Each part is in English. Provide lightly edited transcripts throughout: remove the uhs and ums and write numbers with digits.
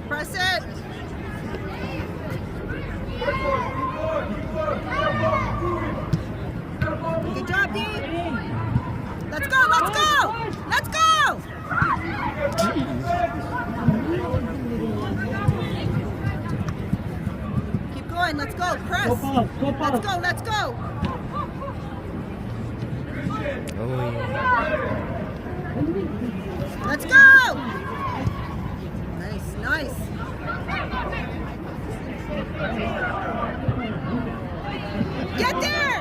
Press it. Good job, D. Let's go, let's go! Let's go! Keep going, let's go. Press. Let's go, let's go. Let's go! Nice, nice. Get there!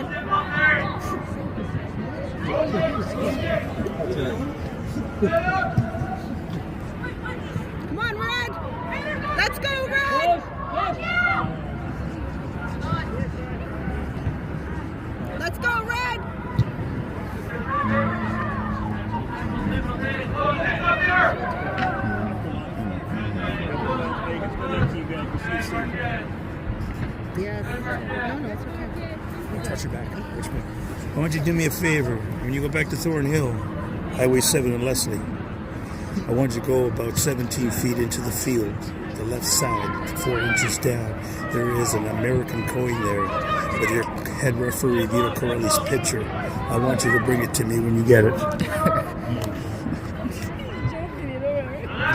Come on, Red! Let's go, Red! Let's go, Red! Yes. No, it's okay. Don't touch your back. Which way? I want you to do me a favor. When you go back to Thornhill, Highway 7 in Leslie, I want you to go about 17 feet into the field, the left side, 4 inches down. There is an American coin there with your head referee, Vito Corelli's picture. I want you to bring it to me when you get it.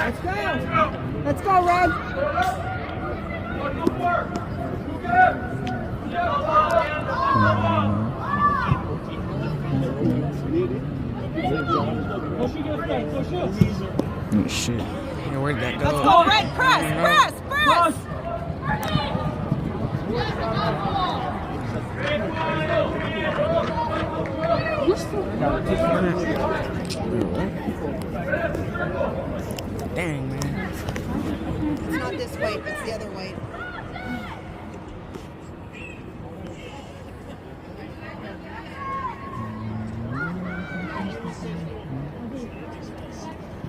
Let's go! Let's go, Red! Oh shit. Yeah, where'd that go? Let's go, Red! Press! Press! Press! Dang, man. It's not this weight, it's the other weight.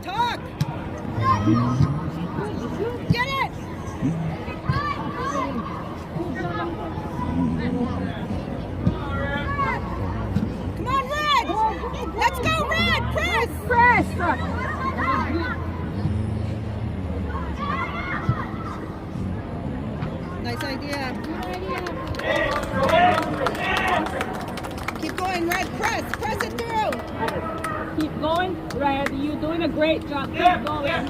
Talk! Get it! Come on, Red! Let's go, Red! Press! Press! Nice idea. Keep going, Red. Press. Press it through. Keep going, Red. You're doing a great job. Keep going.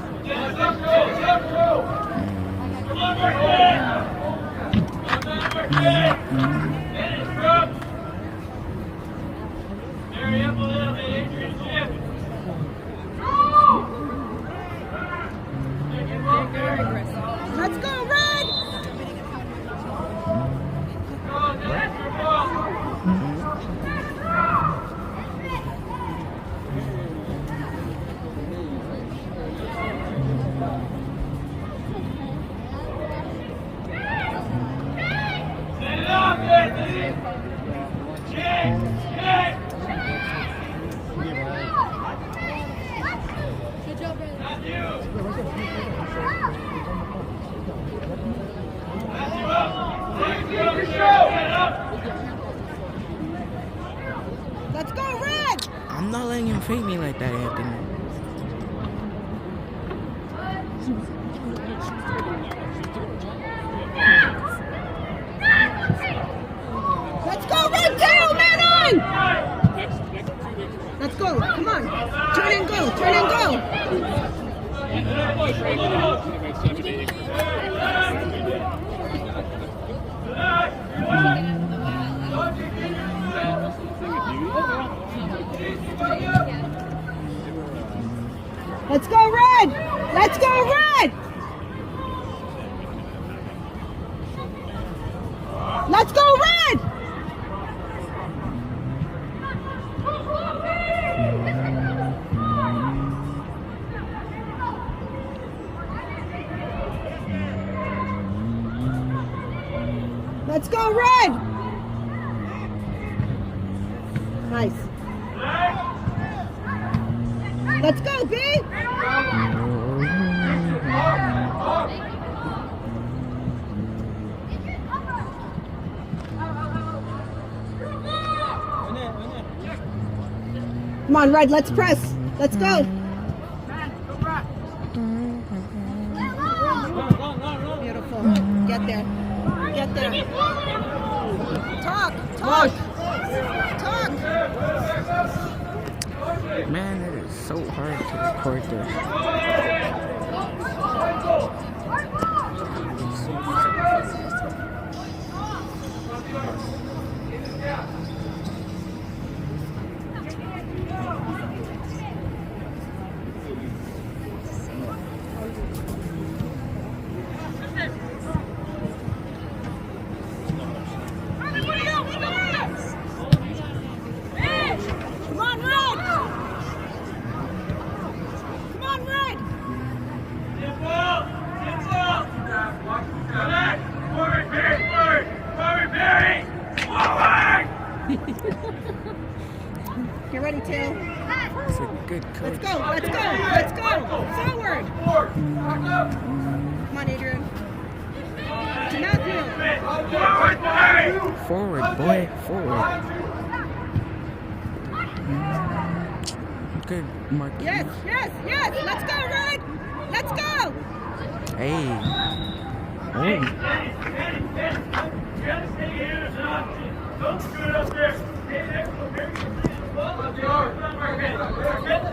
Let's go, Red. Good job, Red. Let's go, Red. I'm not letting him fake me like that, Anthony. Let's go, Red. Tail, man on. Let's go. Come on. Turn and go. Turn and go. Let's go, Red! Let's go, Red! Let's go, Red! Let's go, Red! Nice. Let's go, B! Come on, Red, let's press. Let's go. Beautiful. Get there. Get there. Talk. Talk. Talk. Man, it is so hard to record this. Come on, Red. Come on, Red. Get ready, Tail. It's a good coach. Let's go. Let's go. Let's go. Forward. Come on, Adrian. To Matthew. Forward, boy. Forward. Good, Mark. Yes, yes, yes. Let's go, Red. Let's go. Hey. Oh.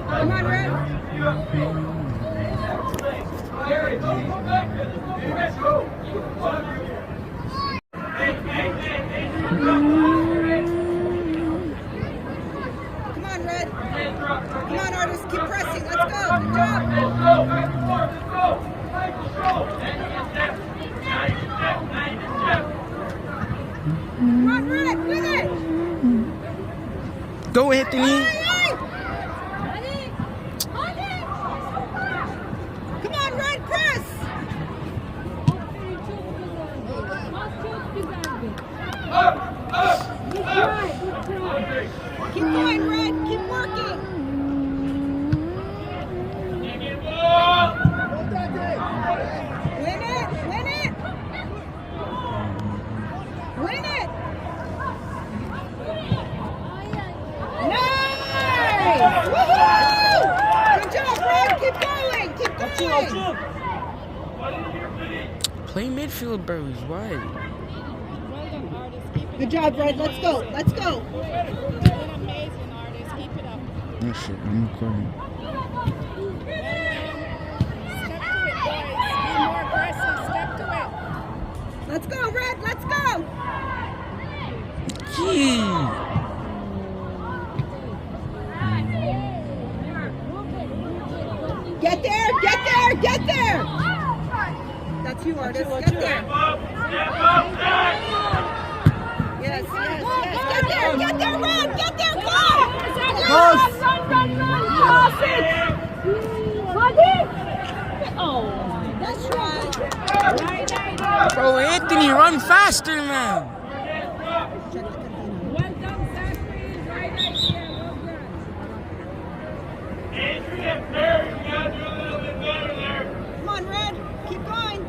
Come on, Red. Come on, Red. Come on, artists. Keep pressing. Let's go. Good job. Come on, Red. Win it. Go, Anthony. Come on, Red. Press. Keep going, Red. Keep working. Win it. Win it. Win it. Nice. Woohoo! Good job, Red. Keep going. Keep going. Play midfield, bros. Why? Good job, Red. Let's go. Let's go. Oh shit, I'm recording. Let's go, Red. Let's go. Gee. Get there. Get there. Get there. That's you, artist. Get there. Yes, yes, yes. Get there. Get there, Red. Get there. Go. Run, run, run. Pass it. Oh. That's right. Bro, Anthony, run faster, man. Well done, Zachary. Right idea. Well done. Come on, Red. Keep going.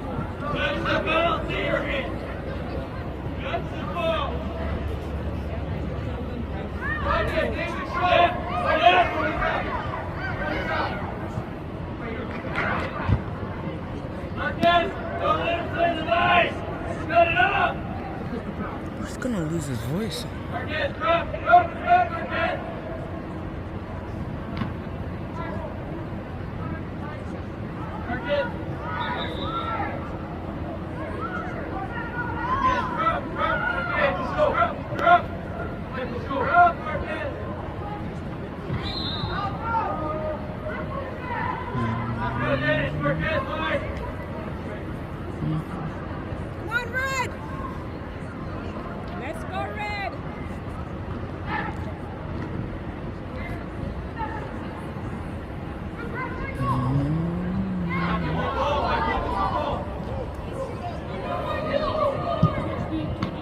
He's gonna lose his voice. Come on, Red. Let's go, Red.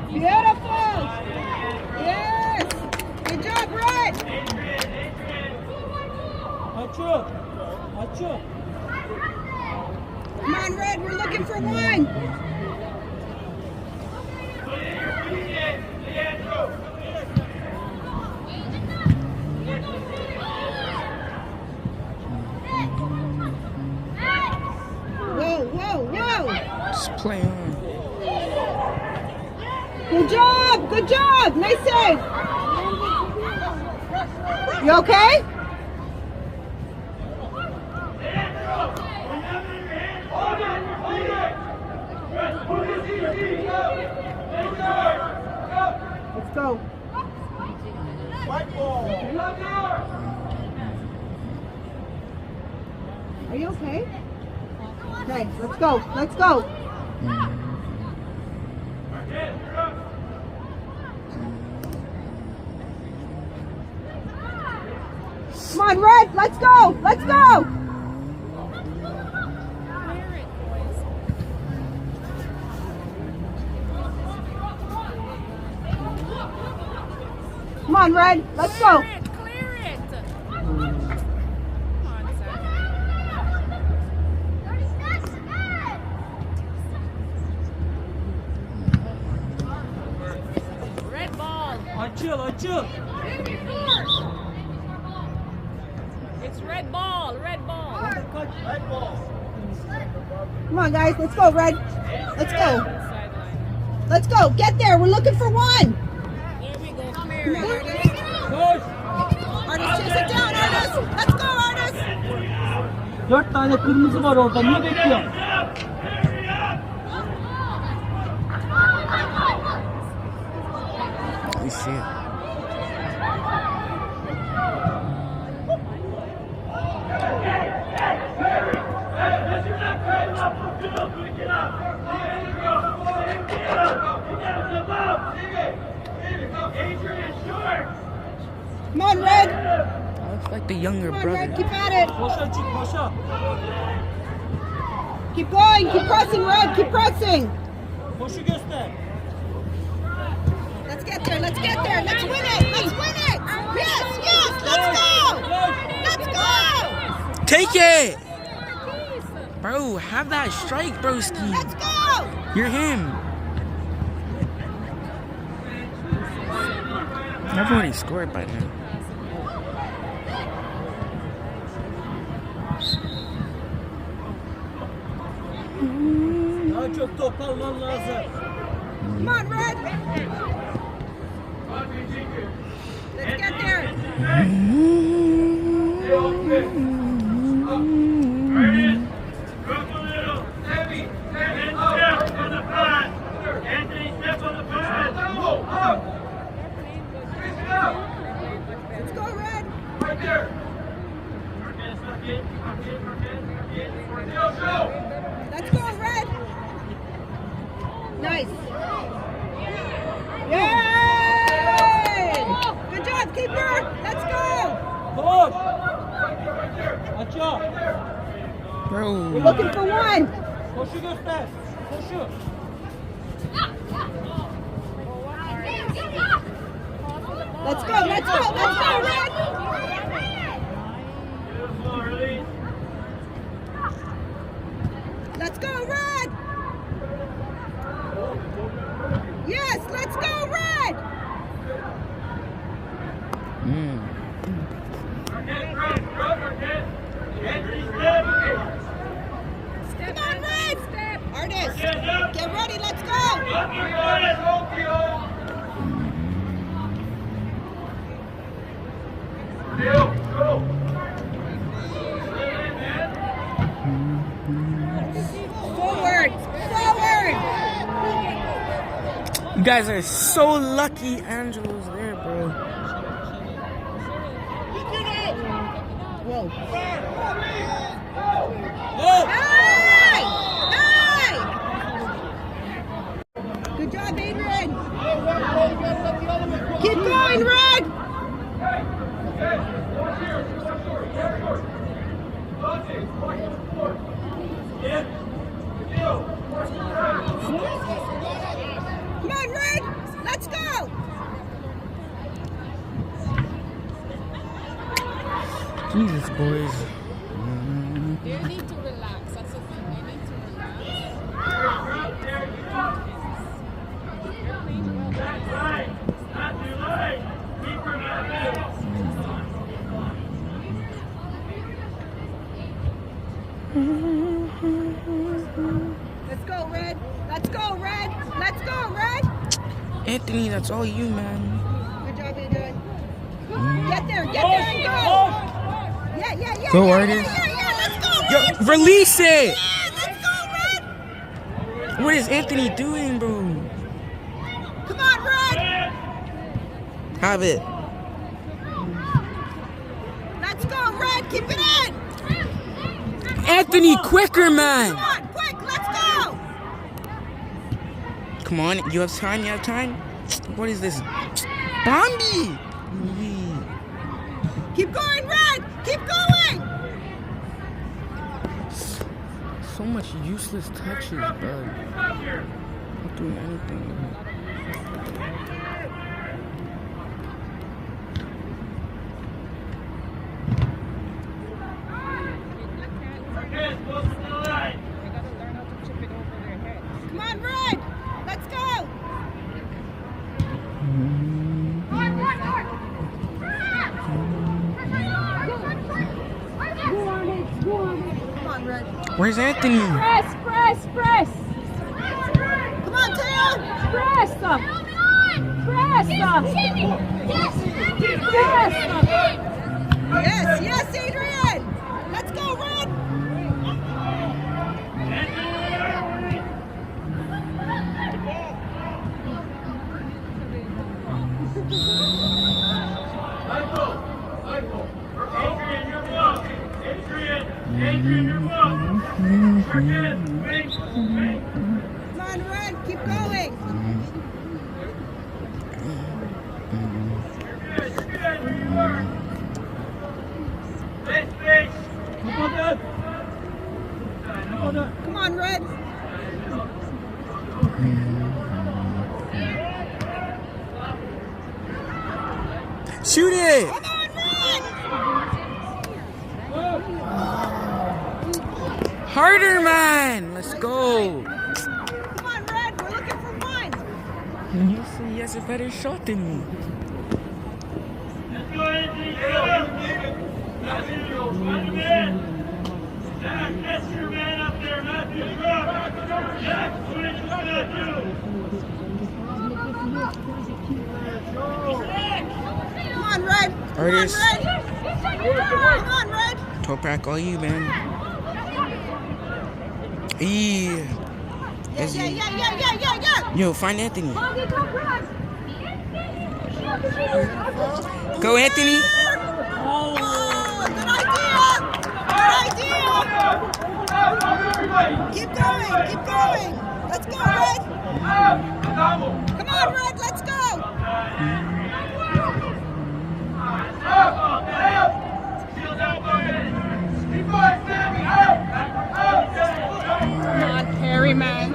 Beautiful. Yes. Good job, Red. Come on, Red. We're looking for one. Just play on. Good job. Good job. Nice save. You okay? Let's go. Are you okay? Okay, let's go. Let's go. Come on, Red. Let's go. Let's go. Come on, Red. Let's go. Clear it. Red ball. Açıl. It's red ball. Red ball. Come on, guys. Let's go, Red. Let's go. Sideline. Let's go. Get there. We're looking for one. Here we go. Clear it. Koş. Artist, chase it down, Artist. Let's go, Artist. 4 tane kırmızı var orada. Niye bekliyorsun? We see it. Come on, Red. That looks like the younger Come on, Red. brother. Keep at it. Koşa çık koşa. Keep going. Keep pressing, Red. Keep pressing. Koşu göster. Let's get there. Let's get there. Let's win it. Let's win it. Yes, yes. Let's go. Let's go. Take it! Bro, have that strike, broski. Let's go. You're him. I've already scored by now. Daha çok top alman lazım. Come on, Red. Let's get there. Let's go, Red. Let's go, Red. Nice. Yay! Good job, keeper. Let's go. Koş. Açıl. Bro. We're looking for one. Koşu göster. Koşu. Let's go, let's go, let's go, Red. Let's go, Red. Yes, let's go, Red. Come on, Red. Artist, get ready, let's go. Forward, forward. You guys are so lucky Angelo's there, bro. Whoa. Oh. Hey! Hey! Good job, Adrian. Keep going, Red. Come on, Red. Let's go. Jesus, boys. They need to relax. That's the thing. They need to relax. Let's go, Red. Let's go, Red. Let's go, Red. Anthony, that's all you, man. Good job, you're doing. Get there and go. Yeah. Go, yeah, artist. Yeah. Let's go, Yo, Red. release it! Yeah, let's go, Red. What is Anthony doing, bro? Come on, Red. Have it. Let's go, Red. Keep it in. Anthony, quicker, man. Come on, quick. Let's go. Come on, you have time? What is this? Bombi! Keep going, Red. Keep going. So much useless touches, bro. Not doing anything. Come on, Red. Let's go. Come on, Red. Where's Anthony? Press. Come on, Tail. Press. Yes, Adrian. Let's go, Red. Come on, Red. Keep going. Come on, Red. Shoot it! Come on, Red. Harder, man! Let's go! Come on, Red. We're looking for one. You see, he has a better shot than me. Come on, Red. Artist. Come on, Red. Toprak, all you, man. Yeah. Yeah. Yo, find Anthony. Go, Anthony. Oh, good idea. Keep going. Let's go, Red. Come on, Red. Let's go. Come on, Perry, man.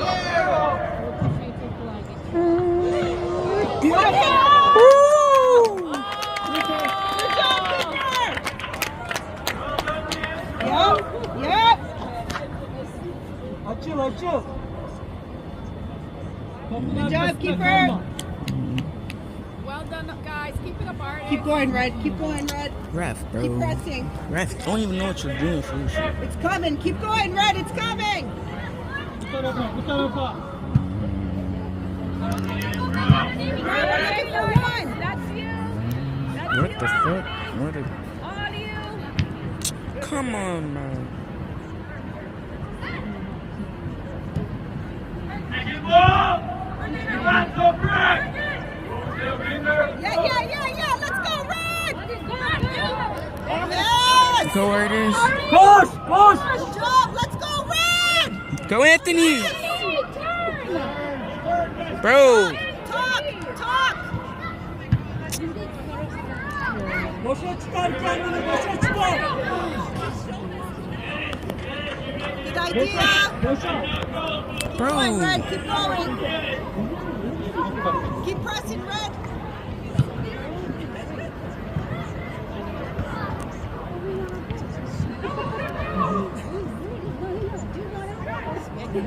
Yep. Açıl. Good job, keeper. Well done, guys. Keep it apart. Keep going, Red. Ref, bro. Keep pressing. Ref, don't even know what you're doing, fool. It's coming. Keep going, Red. It's coming. Bu tarafa. Red, we're looking for one. That's you. What the fuck? What the... All you. Come on, man. Yeah. Let's go, Red. Yes. Go, artist. Koş. Good job. Let's go, Red. Go, Anthony. Bro. Talk. Boşa çıkar kendini. Boşa çıkar. Good idea. Boşa. Come on, Bro. Red. Keep going. Keep pressing, Red. Come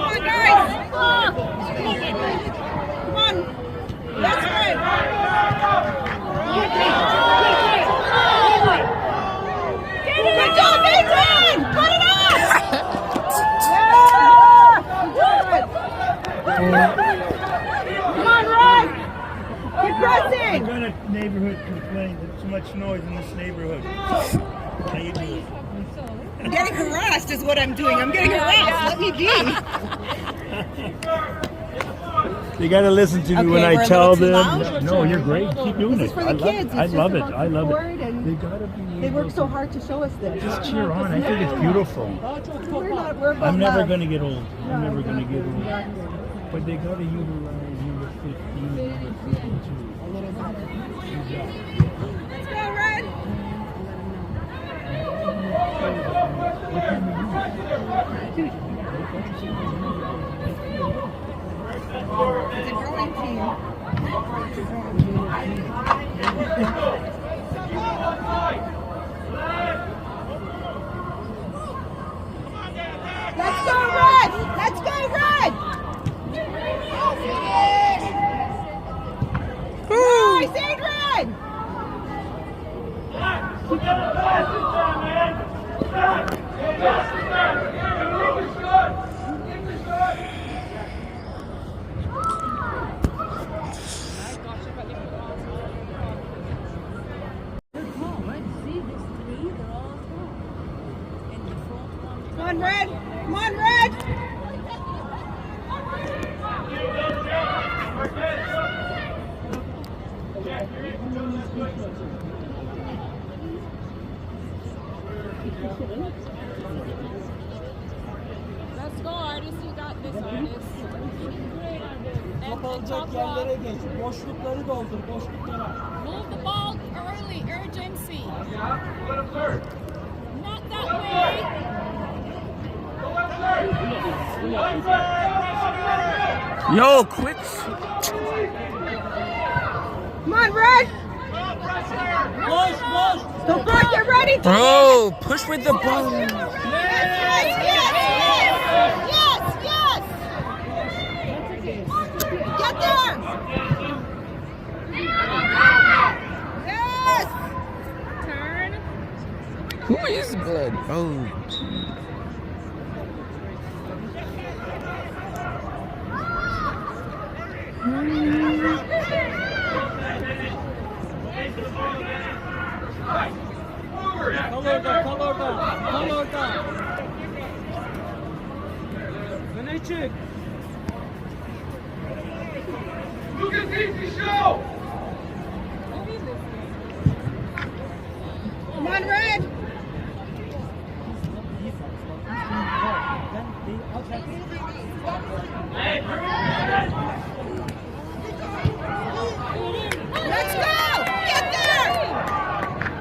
on, guys. Come on. That's right. Good job, Adrian. Put it up. explain. There's too much noise in this neighborhood. How you doing? I'm getting harassed is what I'm doing. I'm getting harassed. Let me be. They gotta listen to me when Okay, I we're a tell little too them. loud? No, you're great. Keep doing This it. is for the I love kids. it. I It's love just it. about I love support it. and They gotta be. They work so hard to show us this. Just cheer on. I think it's beautiful. We're about I'm never love. gonna get old. I'm never gonna get old. But they gotta utilize U13 and U52. Let's go, Red. It's a growing team. Let's go, Red! Let's go, Red! Nice, Adrian! Come on, Red! Come on, Red! Let's go, Artist. You got this, Artist. And top yerlere one. geç. Boşlukları doldur, boşluklara. Move the ball early. Urgency. Not that way. Yo, quick. Come on, Red! Boş, boş. Don't block, get ready! Bro, push with the ball. Yes, yes, yes, yes! Get there! Yes! Turn. Who is blood? Oh. Kal orada, kal orada. Kal orada. Öne çık. Come on, Red! Let's go! Get there!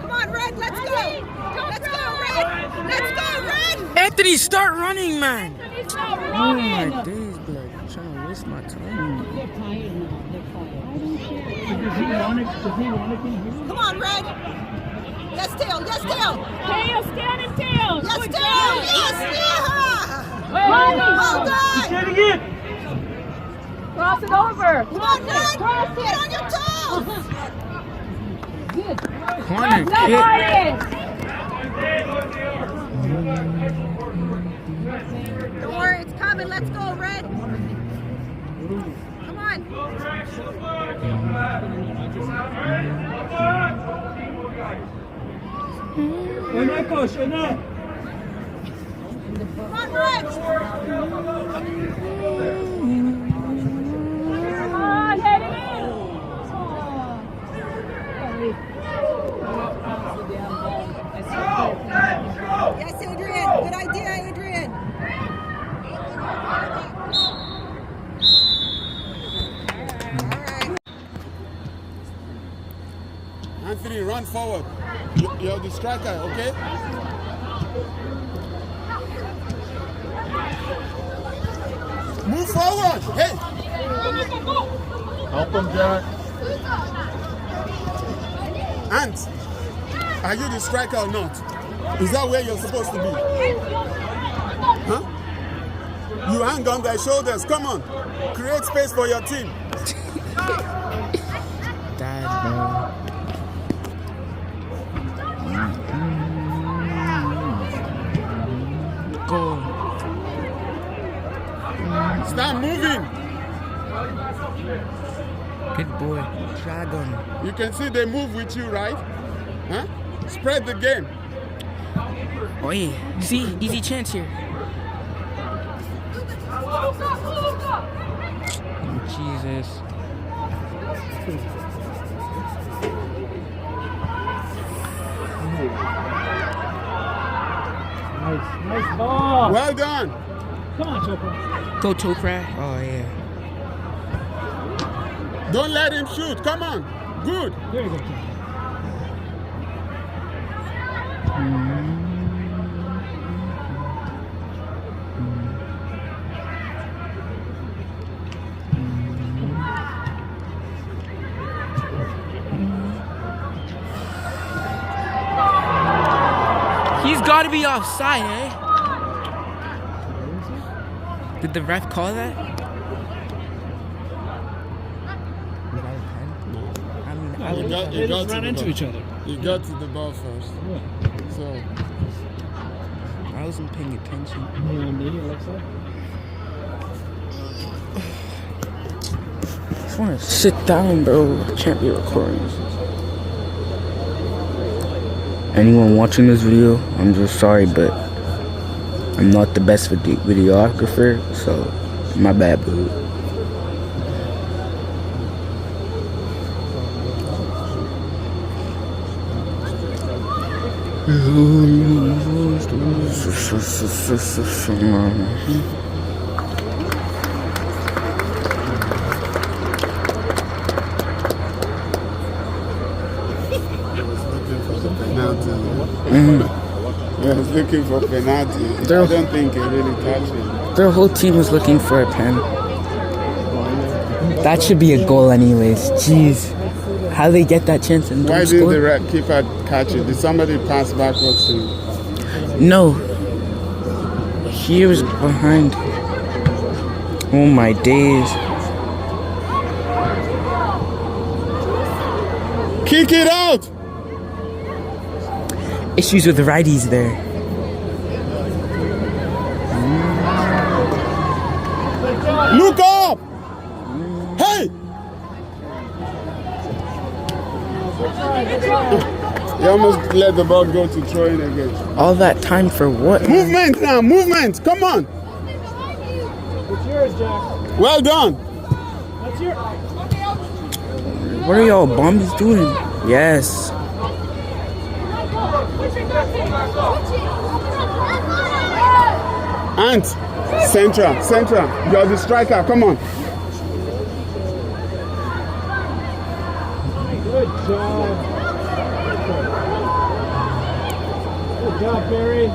Come on, Red, let's go! Let's go, Red! Let's go, Red! Anthony, start running, man. He's not Oh running. my days, blood. I'm trying to waste my time. Does he want it? Does he want it in here? Come on, Red! Yes, tail! Yes, tail! Tail, stand and tail. Yes, Good tail! job. Yes, yeah! Well Well done! İçeri git. Cross it over. Come on, Red! Get on your toes! Corner Go, kick. Artist. Don't worry, it's coming. Let's go, Red! Come on! Öne koş, öne. Come on, Red! Come on, head it in. Yes, Adrian! Good idea, Adrian! Alright. Anthony, run forward. You're the striker, okay? Move forward. Hey. Help him, Jack. Ant, are you the striker or not? Is that where you're supposed to be? Huh? You hang on their shoulders. Come on. Create space for your team. Dad, bro. Go. Start moving. Good boy. Dragon. You can see they move with you, right? Huh? Spread the game. Oh, yeah. See? Easy chance here. Oh, Jesus. Nice ball. Well done. Come on, Chopra. Go, Topra. Oh, yeah. Don't let him shoot. Come on. Good. There you go, Chopra. He's got to be offside, eh? Did the ref call that? I mean, I You would got, They you got just to ran the into ball. each other. You got to the ball first. Yeah. So, I wasn't paying attention. You know, me, Alexa. I just want to sit down, bro. I can't be recording. Anyone watching this video, I'm just sorry, but I'm not the best videographer, so my bad, boo. penalty. I was looking for penalty. I don't think he really touched it. Their whole team was looking for a pen. That should be a goal anyways. Jeez. How they get that chance and Why don't didn't score? the keeper catch it? Did somebody pass backwards to him? No. He was behind. Oh my days. Kick it out! Issues with the righties there. Look up! Hey! You almost let the ball go to throw in again. All that time for what? Movement now, movement! Come on! It's yours, Jack. Well done! That's yours. What are y'all bombies doing? Yes. Ant, Central, you're the striker, come on. Good job. Good job, Barry.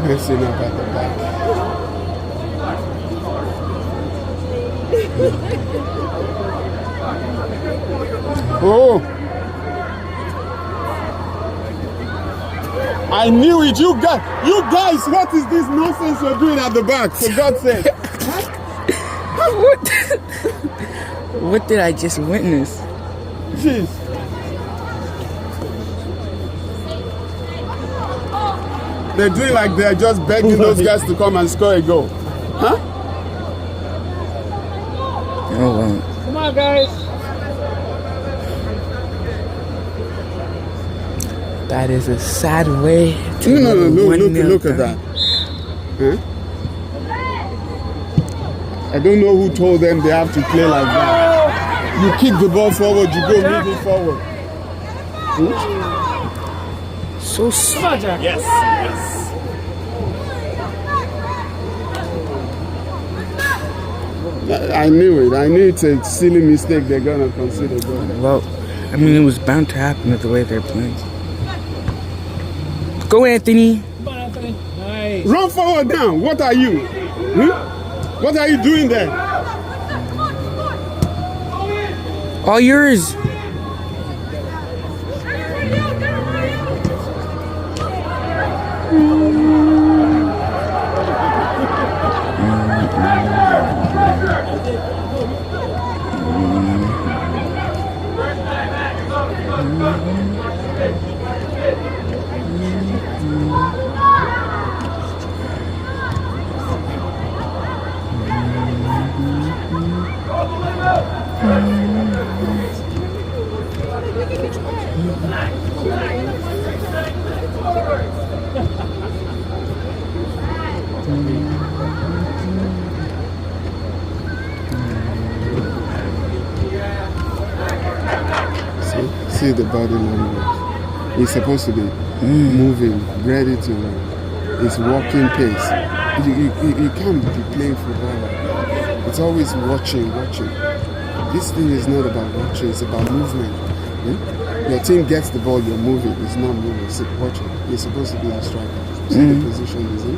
Messing up at the back. Oh! I knew it, you guys, what is this nonsense you're doing at the back, for God's sake? What? What did I just witness? Jeez. They're doing like they're just begging those guys to come and score a goal. Huh? Oh, well. Come on, guys. That is a sad way to No, look at down. that. Huh? I don't know who told them they have to play like that. You kick the ball forward, you go move it forward. So Come on, Jack. Yes. I knew it. I knew it's a silly mistake they're gonna consider. well, I mean, it was bound to happen with the way they're playing. Go, Anthony. Come on, Anthony. Nice. Run forward now. What are you? What are you doing there? All yours. See the body language. He's supposed to be moving, ready to run. It's walking pace. You can't be playing football like that. It's always watching. This thing is not about watching, it's about movement. Your team gets the ball, you're moving. It's not moving, it's watching. You're supposed to be the striker. See the position he's in?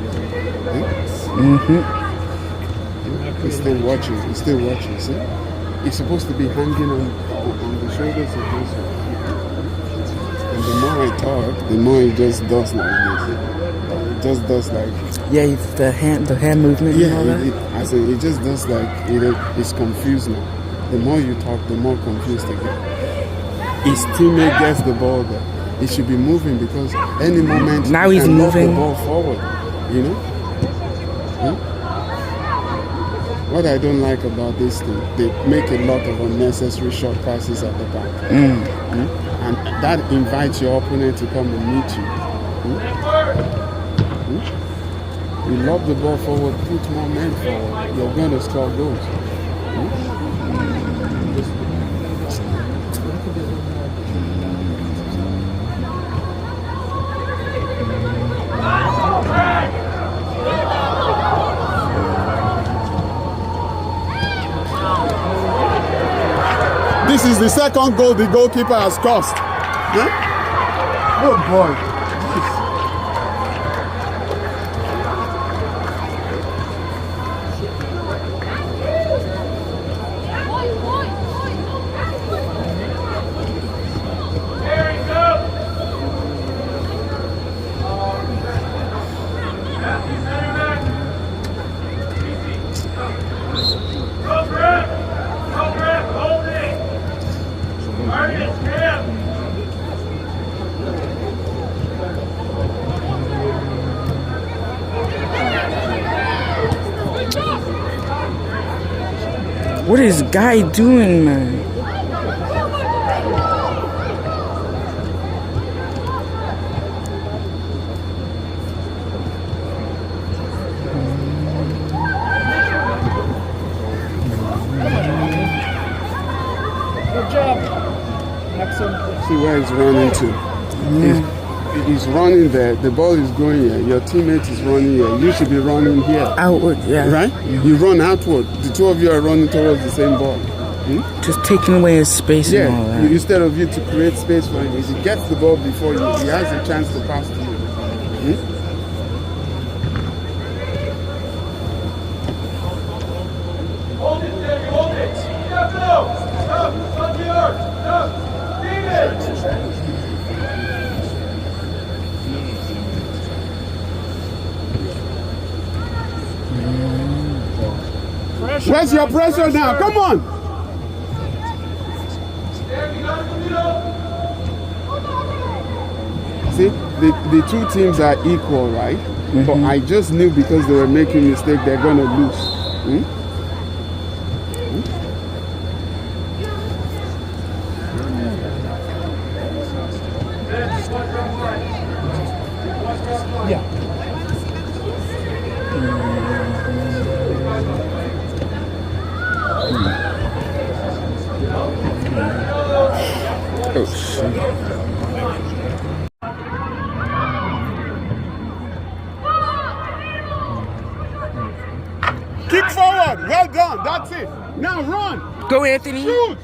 He's still watching, see? He's supposed to be hanging on the shoulders of those ones. And the more I talk, the more he just does like this. It just does like... Yeah, the hand movement and all that. It just does like... He's confused now. The more you talk, the more confused he gets. His teammate gets the ball there. He should be moving because any moment... Now he's moving. The ball forward, you know? What I don't like about this thing, they make a lot of unnecessary short passes at the back. And that invites your opponent to come and meet you. You lob the ball forward, put more men forward, you're going to score goals. This is the second goal the goalkeeper has cost. Huh? Oh boy. What is guy doing, man? Good job. Excellent. See where he's running to. He's running there. The ball is going here. Your teammate is running here. You should be running here. Outward, yeah. Right? You run outward. The two of you are running towards the same ball. Just taking away his space and all that. Instead of you to create space for him, if he gets the ball before you, he has a chance to pass to you. Hold it, David, hold it. Step out. Stop. Stop the arch. Stop. David. Where's your pressure now? Come on! See, the two teams are equal, right? But I just knew because they were making mistakes, they're going to lose. Oh, shit. Kick forward. Well done. That's it. Now run. Go, Anthony. Shoot.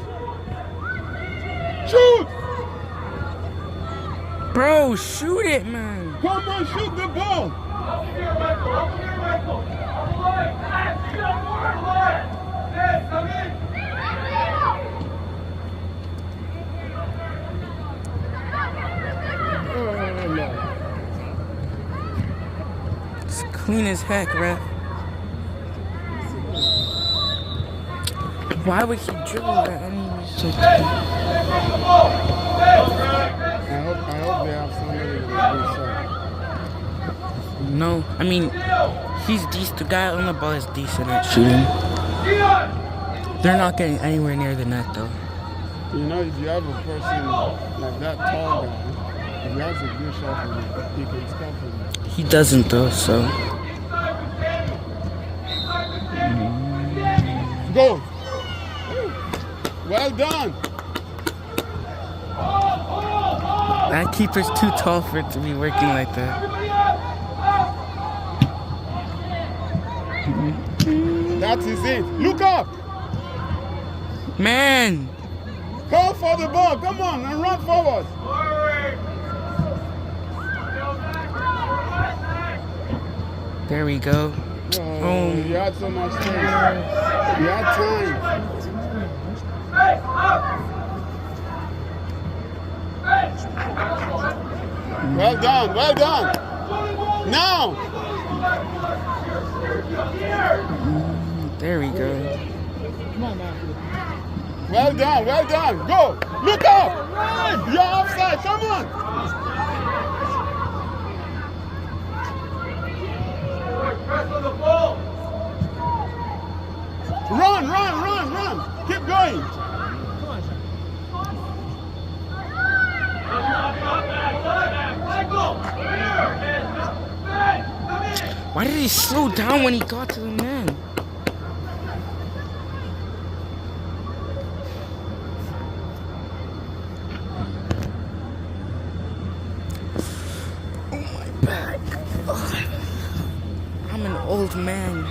Shoot. Bro, shoot it, man. Come on, shoot the ball. Open here, Michael. Open here, Michael. On the line. Get on board, line. Hey, come in. It's clean as heck, ref. Why would he dribble that anyway? So I hope they have somebody with a good shot. no, I mean, he's decent. The guy on the ball is decent at shooting. They're not getting anywhere near the net, though. You know, if you have a person like that tall guy, if he has a good shot for you, he can stop for you. He doesn't, though, so. Go! Well done! That keeper's too tall for it to be working like that. That is it. Look up! Man! Call for the ball. Come on and run forward. There we go. Oh, you had so much time. You had time. Well done. Well done. Now. There we go. Well done. Well done. Go. Look up. Run. You're offside. Come on. Press on the ball. Run, run, run, run. Keep going. Why did he slow down when he got to the man? Oh, my back. Ugh. I'm an old man.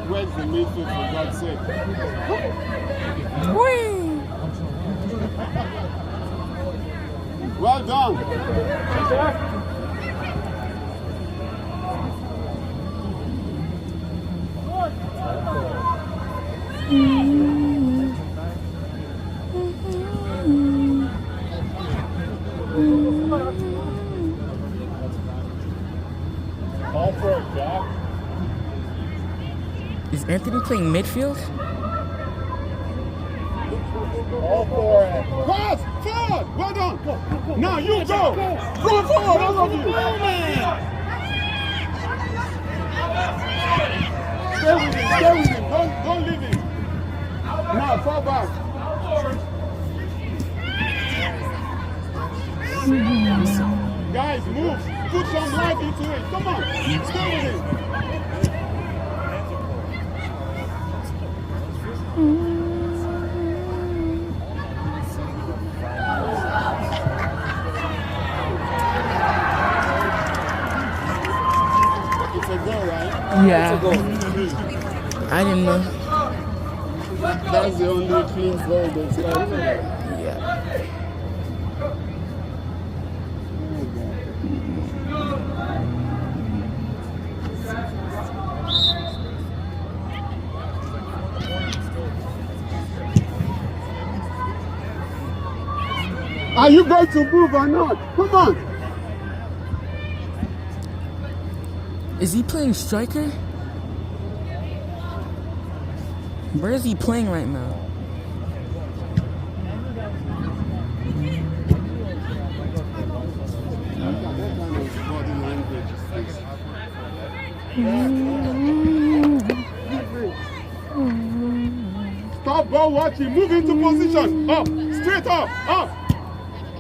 Where's the midfield, for God's sake? Well done. Call for it, Jack. Is Anthony playing midfield? Call for it. Pass! Forward! Well done! Now you go! Run forward, all of you! Stay with him, stay with him. Don't leave him. Now, fall back. Guys, move. Put some life into it. Come on. Stay with him. It's a goal, right? Yeah. I didn't know. That's the only clean ball that's left. Yeah. Are you going to move or not? Come on. Is he playing striker? Where is he playing right now? Stop ball watching. Move into position. Up. Straight up. Up.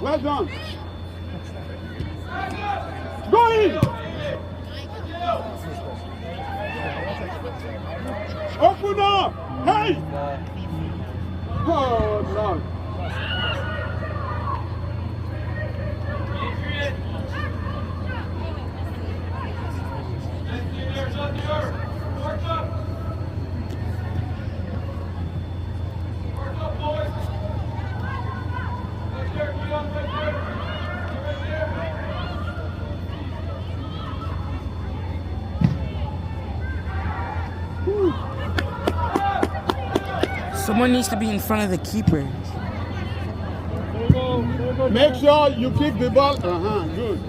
Well done. Go in. Open up. Hey. Oh, Lord. Someone needs to be in front of the keeper. Make sure you kick the ball. Good.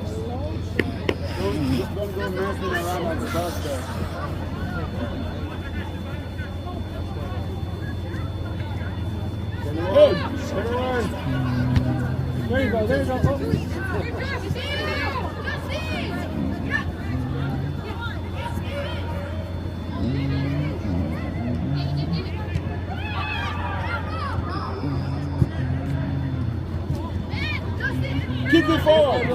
Don't go messing around at the basket. Hey, There you go, there you go. keep it forward.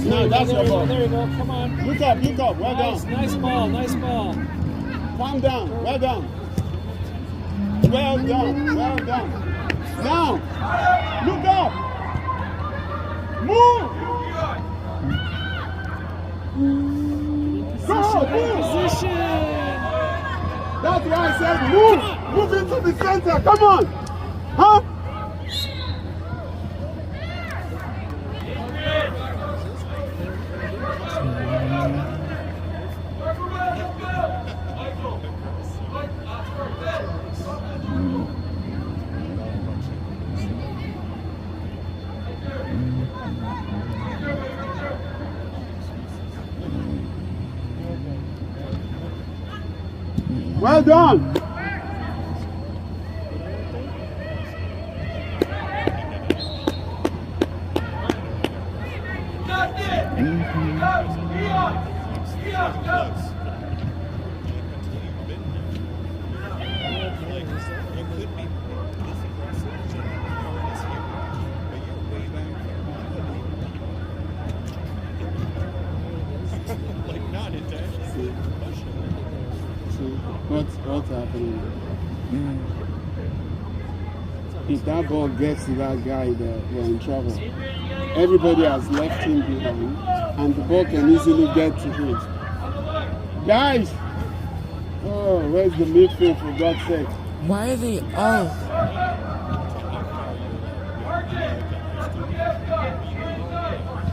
No, that's your ball. There you go, come on. Look up, well Nice, done. nice ball, nice ball. Calm down, well done. Well done, well done. Now, look up. Move. Go, move. Position. That's why I said move. Move into the center, come on. Huh? Well done. What's happening? If that ball gets to that guy, we're in trouble. Everybody has left him behind, and the ball can easily get to him. Guys! Oh, where's the midfield, for God's sake? Why are they off?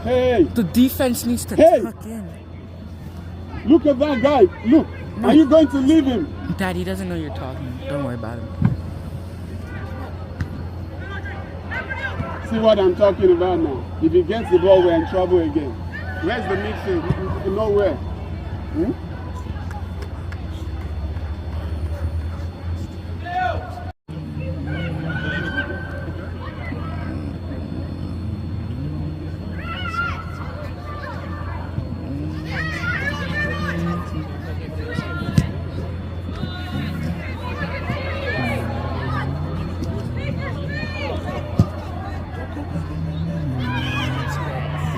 Hey! The defense needs to Hey! tuck in. Look at that guy! Look! Are you going to leave him? Dad, he doesn't know you're talking. Don't worry about him. See what I'm talking about now. If he gets the ball, we're in trouble again. Where's the midfield? Nowhere.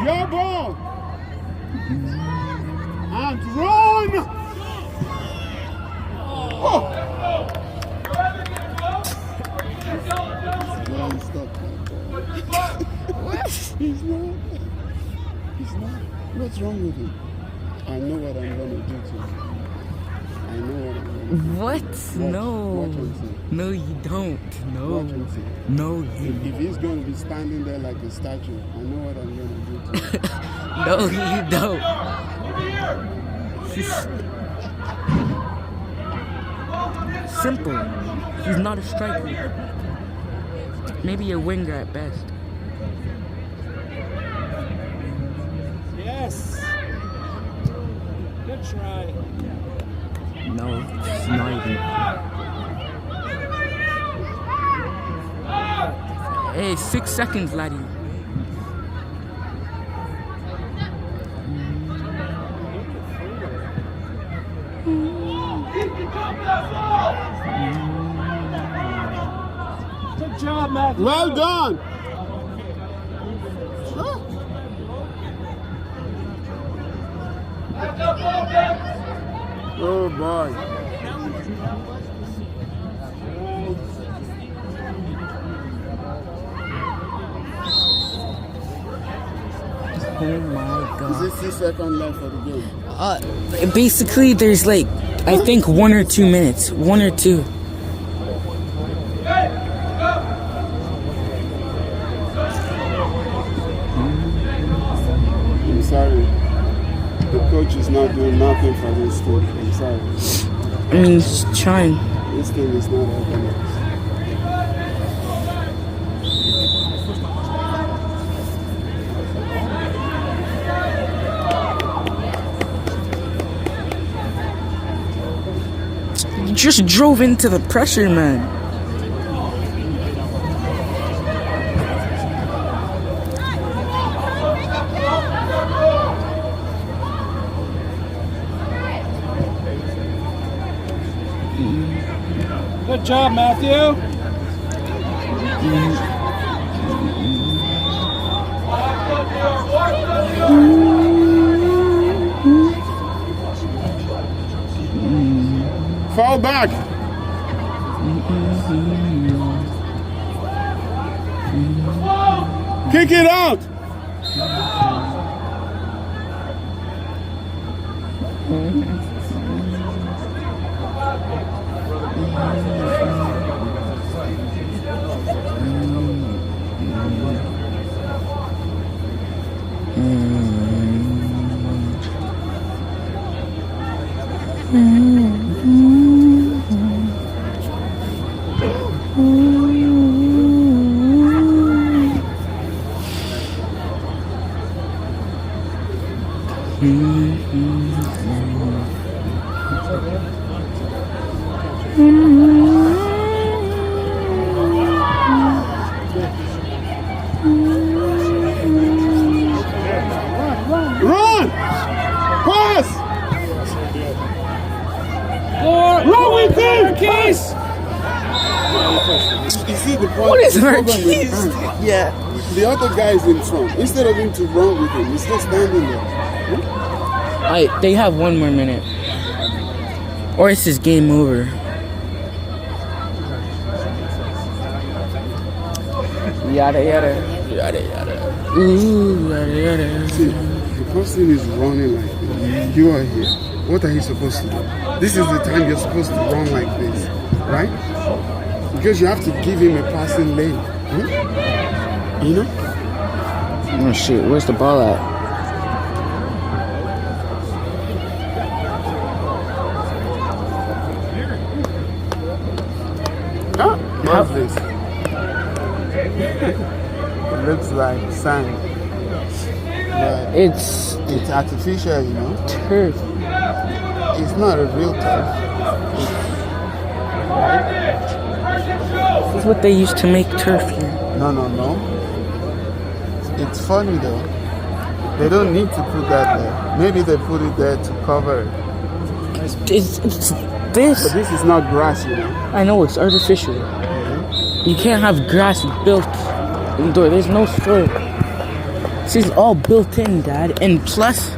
Your ball! And run! Oh! He's not. What's wrong with him? I know what I'm going to do to him. I know what I'm going to do. What? No. Watch and see. No, you don't. No. Watch and see. No, you If he's going to be standing there like a statue, I know what I'm going to do to him. No, you don't. He's simple. He's not a striker. Maybe a winger at best. Yes. Good try. No, it's not even. Hey, 6 seconds, laddie. Good job, Matthew. Well done. Oh boy. Oh my god. Is it 6 seconds left for the game? Basically, there's like, I think 1 or 2 minutes. 1 or 2. I'm sorry. The coach is not doing nothing for this team. I'm sorry. I mean, he's trying. This team is not organized. He just drove into the pressure, man. Good job, Matthew. Fall back. Kick it out. Run! Pass! Run with him! Keys. You see the point? What is the problem Marquise? with Ant, Yeah. the other guy is in front. Instead of him to run with him, he's just standing there. Alright, they have 1 more minute. Or it's just game over. Yada yada. Yada yada. Ooh, yada yada. See, the person is running like this. You are here. What are you supposed to do? This is the time you're supposed to run like this, right? Because you have to give him a passing lane. You know? Oh shit, where's the ball at? Huh? What's this? It looks like sand. But It's it's artificial, you know? turf. It's not a real turf. This is what they used to make turf here. No. It's funny though. They don't need to put that there. Maybe they put it there to cover it. It's But this. this is not grass, you know? I know it's artificial. You can't have grass built indoor. There's no soil. This is all built in, Dad. And plus,